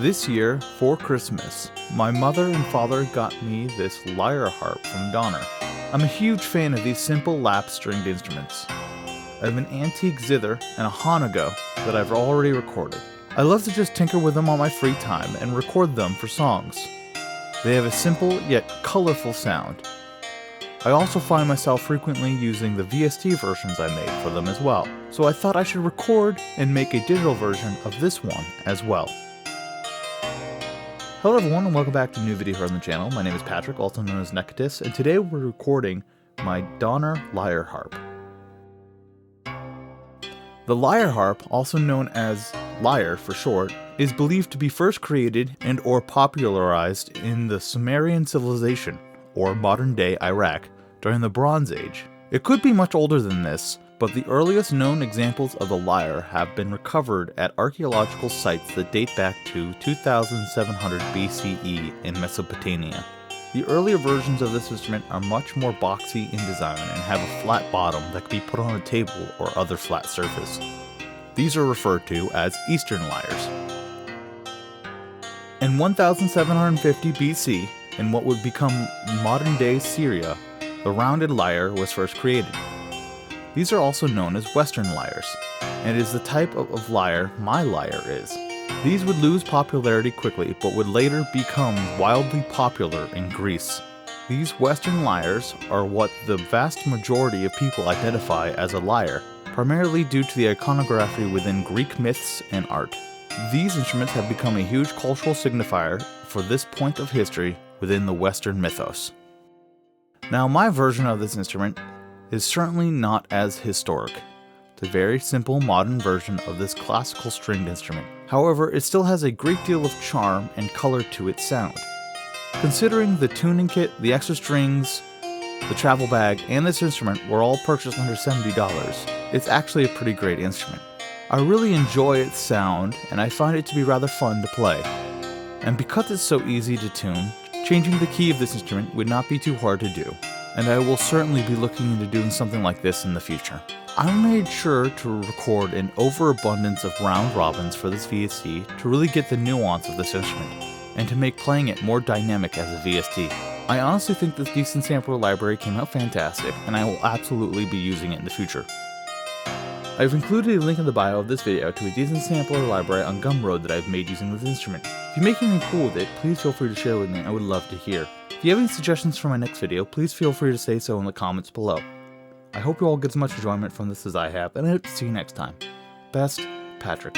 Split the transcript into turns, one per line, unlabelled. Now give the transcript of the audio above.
This year, for Christmas, my mother and father got me this Lyre Harp from Donner. I'm a huge fan of these simple lap-stringed instruments. I have an antique zither and a Hanago that I've already recorded. I love to just tinker with them on my free time and record them for songs. They have a simple yet colorful sound. I also find myself frequently using the VST versions I made for them as well, so I thought I should record and make a digital version of this one as well. Hello everyone and welcome back to a new video here on the channel. My name is Patrick, also known as Necatus, and today we're recording my Donner Lyre Harp. The Lyre Harp, also known as lyre for short, is believed to be first created and or popularized in the Sumerian civilization, or modern-day Iraq, during the Bronze Age. It could be much older than this, but the earliest known examples of the lyre have been recovered at archaeological sites that date back to 2700 BCE in Mesopotamia. The earlier versions of this instrument are much more boxy in design and have a flat bottom that can be put on a table or other flat surface. These are referred to as Eastern lyres. In 1750 BC, in what would become modern-day Syria, the rounded lyre was first created. These are also known as Western lyres, and it is the type of lyre my lyre is. These would lose popularity quickly, but would later become wildly popular in Greece. These Western lyres are what the vast majority of people identify as a lyre, primarily due to the iconography within Greek myths and art. These instruments have become a huge cultural signifier for this point of history within the Western mythos. Now, my version of this instrument is certainly not as historic. It's a very simple modern version of this classical stringed instrument. However, it still has a great deal of charm and color to its sound. Considering the tuning kit, the extra strings, the travel bag, and this instrument were all purchased under $70, it's actually a pretty great instrument. I really enjoy its sound, and I find it to be rather fun to play. And because it's so easy to tune, changing the key of this instrument would not be too hard to do, and I will certainly be looking into doing something like this in the future. I made sure to record an overabundance of round robins for this VST to really get the nuance of this instrument, and to make playing it more dynamic as a VST. I honestly think this decent sampler library came out fantastic, and I will absolutely be using it in the future. I've included a link in the bio of this video to a decent sampler library on Gumroad that I've made using this instrument. If you make anything cool with it, please feel free to share with me, I would love to hear. If you have any suggestions for my next video, please feel free to say so in the comments below. I hope you all get as much enjoyment from this as I have, and I hope to see you next time. Best, Patrick.